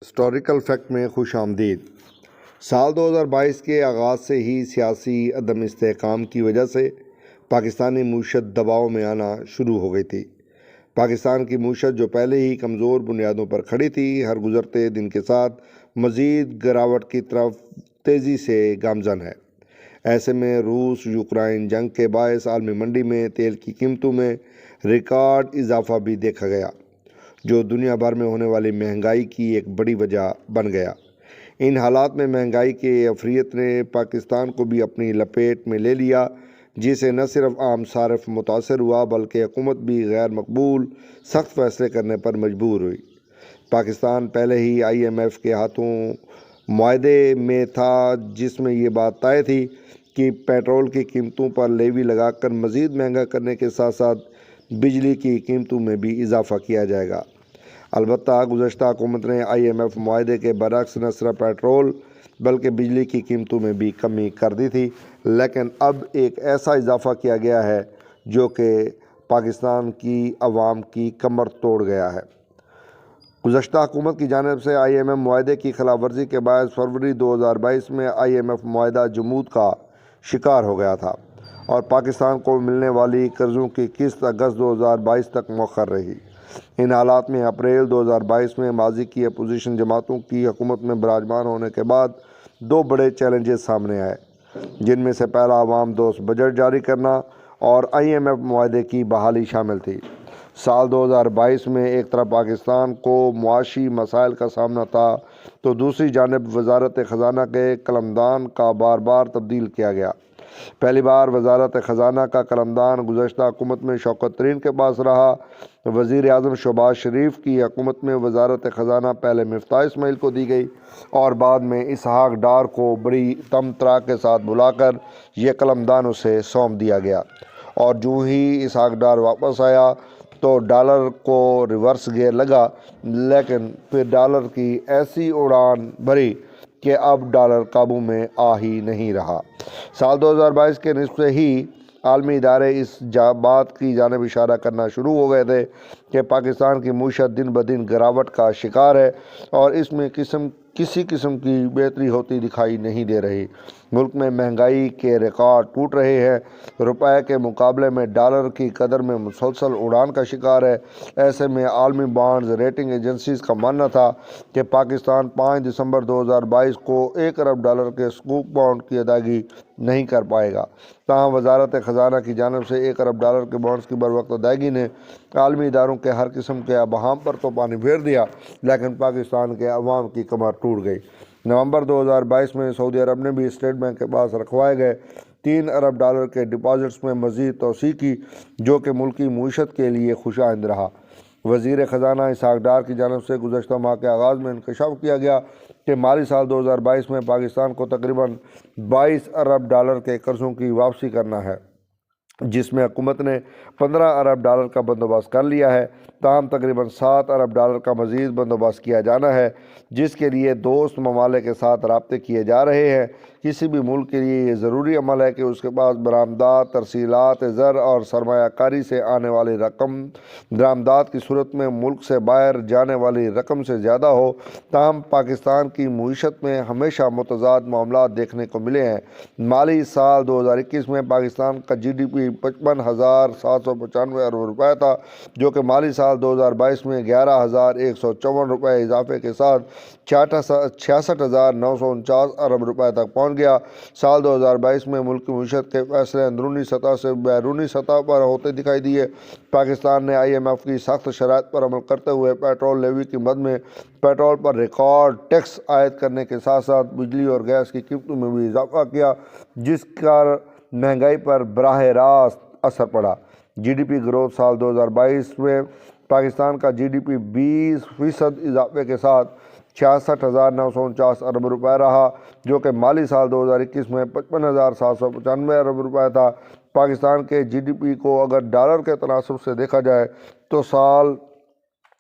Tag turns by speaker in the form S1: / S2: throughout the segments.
S1: Historical fact میں خوش آمدید۔ سال 2022 کے آغاز سے ہی سیاسی عدم استحکام کی وجہ سے پاکستانی معیشت دباؤ میں آنا شروع ہو گئی تھی۔ پاکستان کی معیشت جو پہلے ہی کمزور بنیادوں پر کھڑی تھی، ہر گزرتے دن کے ساتھ مزید گراوٹ کی طرف تیزی سے گامزن ہے۔ ایسے میں روس یوکرائن جنگ کے باعث عالمی منڈی میں تیل کی قیمتوں میں ریکارڈ اضافہ بھی دیکھا گیا، جو دنیا بھر میں ہونے والی مہنگائی کی ایک بڑی وجہ بن گیا۔ ان حالات میں مہنگائی کے عفریت نے پاکستان کو بھی اپنی لپیٹ میں لے لیا، جس سے نہ صرف عام صارف متاثر ہوا بلکہ حکومت بھی غیر مقبول سخت فیصلے کرنے پر مجبور ہوئی۔ پاکستان پہلے ہی IMF کے ہاتھوں معاہدے میں تھا، جس میں یہ بات طے تھی کہ پیٹرول کی قیمتوں پر لیوی لگا کر مزید مہنگا کرنے کے ساتھ ساتھ بجلی کی قیمتوں میں بھی اضافہ کیا جائے گا۔ البتہ گزشتہ حکومت نے IMF معاہدے کے برعکس نہ صرف پیٹرول بلکہ بجلی کی قیمتوں میں بھی کمی کر دی تھی، لیکن اب ایک ایسا اضافہ کیا گیا ہے جو کہ پاکستان کی عوام کی کمر توڑ گیا ہے۔ گزشتہ حکومت کی جانب سے IMF معاہدے کی خلاف ورزی کے باعث فروری 2022 میں IMF معاہدہ جمود کا شکار ہو گیا تھا اور پاکستان کو ملنے والی قرضوں کی قسط اگست 2022 تک مؤخر رہی۔ ان حالات میں اپریل 2022 میں ماضی کی اپوزیشن جماعتوں کی حکومت میں براجمان ہونے کے بعد دو بڑے چیلنجز سامنے آئے، جن میں سے پہلا عوام دوست بجٹ جاری کرنا اور IMF معاہدے کی بحالی شامل تھی۔ سال 2022 میں ایک طرف پاکستان کو معاشی مسائل کا سامنا تھا تو دوسری جانب وزارت خزانہ کے قلمدان کا بار بار تبدیل کیا گیا۔ پہلی بار وزارت خزانہ کا قلمدان گزشتہ حکومت میں شوکت ترین کے پاس رہا۔ وزیر اعظم شہباز شریف کی حکومت میں وزارت خزانہ پہلے مفتاح اسماعیل کو دی گئی اور بعد میں اسحاق ڈار کو بڑی تمطراء کے ساتھ بلا کر یہ قلمدان اسے سونپ دیا گیا، اور جو ہی اسحاق ڈار واپس آیا تو ڈالر کو ریورس گیئر لگا، لیکن پھر ڈالر کی ایسی اڑان بھری کہ اب ڈالر قابو میں آ ہی نہیں رہا۔ سال 2022 کے نصف سے ہی عالمی ادارے اس بات کی جانب اشارہ کرنا شروع ہو گئے تھے کہ پاکستان کی معیشت دن بدن گراوٹ کا شکار ہے اور اس میں کسی قسم کی بہتری ہوتی دکھائی نہیں دے رہی۔ ملک میں مہنگائی کے ریکارڈ ٹوٹ رہے ہیں، روپے کے مقابلے میں ڈالر کی قدر میں مسلسل اڑان کا شکار ہے۔ ایسے میں عالمی بانڈز ریٹنگ ایجنسیز کا ماننا تھا کہ پاکستان 5 دسمبر 2022 کو $1 ارب کے سکوک بانڈ کی ادائیگی نہیں کر پائے گا۔ تاہم وزارت خزانہ کی جانب سے $1 ارب کے بانڈز کی بروقت ادائیگی نے عالمی اداروں کے ہر قسم کے ابہام پر تو پانی پھیر دیا، لیکن پاکستان کے عوام کی کمر ٹوٹ گئی۔ نومبر 2022 میں سعودی عرب نے بھی اسٹیٹ بینک کے پاس رکھوائے گئے $3 ارب کے ڈپازٹس میں مزید توسیع کی، جو کہ ملکی معیشت کے لیے خوش آئند رہا۔ وزیر خزانہ اسحاق ڈار کی جانب سے گزشتہ ماہ کے آغاز میں انکشاف کیا گیا کہ مالی سال 2022 میں پاکستان کو تقریباً $22 ارب کے قرضوں کی واپسی کرنا ہے، جس میں حکومت نے $15 ارب کا بندوبست کر لیا ہے۔ تاہم تقریباً $7 ارب کا مزید بندوبست کیا جانا ہے، جس کے لیے دوست ممالک کے ساتھ رابطے کیے جا رہے ہیں۔ کسی بھی ملک کے لیے یہ ضروری عمل ہے کہ اس کے پاس برآمدات، ترسیلات زر اور سرمایہ کاری سے آنے والی رقم درآمدات کی صورت میں ملک سے باہر جانے والی رقم سے زیادہ ہو۔ تاہم پاکستان کی معیشت میں ہمیشہ متضاد معاملات دیکھنے کو ملے ہیں۔ مالی سال 2021 میں پاکستان کا GDP 55,795 ارب روپے تھا، جو کہ مالی سال 2022 میں 11,154 روپے اضافے کے ساتھ 66,949 ارب روپے تک پہنچ گیا۔ سال 2022 میں ملک کی معیشت کے فیصلے اندرونی سطح سے بیرونی سطح پر ہوتے دکھائی دیے۔ پاکستان نے IMF کی سخت شرائط پر عمل کرتے ہوئے پیٹرول لیوی کی مد میں پیٹرول پر ریکارڈ ٹیکس عائد کرنے کے ساتھ ساتھ بجلی اور گیس کی قیمتوں میں بھی اضافہ کیا، جس کا مہنگائی پر براہ راست اثر پڑا۔ GDP گروتھ سال 2022 میں پاکستان کا GDP 20% اضافے کے ساتھ 66,949 ارب روپے رہا، جو کہ مالی سال 2021 میں 55,795 ارب روپے تھا۔ پاکستان کے GDP کو اگر ڈالر کے تناسب سے دیکھا جائے تو سال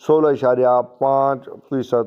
S1: 16.5%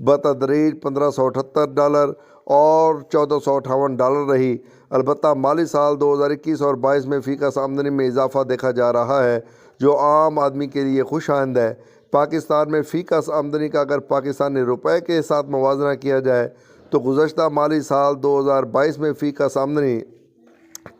S1: بتدریج $1578 اور $1458 رہی۔ البتہ مالی سال 2021 اور 22 میں فی کس آمدنی میں اضافہ دیکھا جا رہا ہے، جو عام آدمی کے لیے خوش آئند ہے۔ پاکستان میں فی کس آمدنی کا اگر پاکستانی روپے کے ساتھ موازنہ کیا جائے تو گزشتہ مالی سال 2022 میں فی کس آمدنی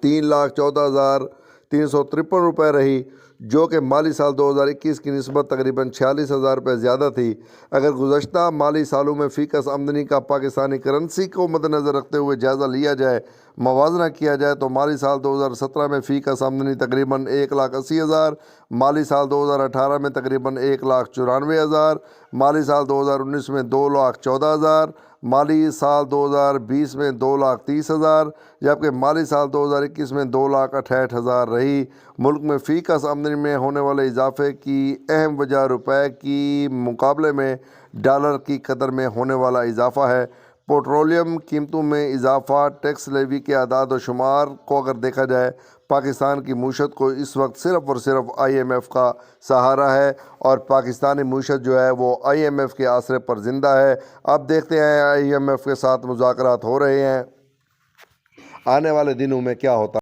S1: $3,14,353 رہی، جو کہ مالی سال 2021 کی نسبت تقریباً $46,000 زیادہ تھی۔ اگر گزشتہ مالی سالوں میں فی کس آمدنی کا پاکستانی کرنسی کو مد نظر رکھتے ہوئے جائزہ لیا جائے، موازنہ کیا جائے تو مالی سال 2017 میں فی کس آمدنی تقریباً 1,80,000، مالی سال 2018 میں تقریباً 1,94,000، مالی سال 2019 میں 2,14,000، مالی سال 2020 میں 2,30,000، جبکہ مالی سال 2021 میں 2,68,000 رہی۔ ملک میں فی کس آمدنی میں ہونے والے اضافے کی اہم وجہ روپے کی مقابلے میں ڈالر کی قدر میں ہونے والا اضافہ ہے۔ پیٹرولیم قیمتوں میں اضافہ، ٹیکس لیوی کے اعداد و شمار کو اگر دیکھا جائے، پاکستان کی معیشت کو اس وقت صرف اور صرف IMF کا سہارا ہے، اور پاکستانی معیشت جو ہے وہ IMF کے آسرے پر زندہ ہے۔ اب دیکھتے ہیں IMF کے ساتھ مذاکرات ہو رہے ہیں، آنے والے دنوں میں کیا ہوتا ہے۔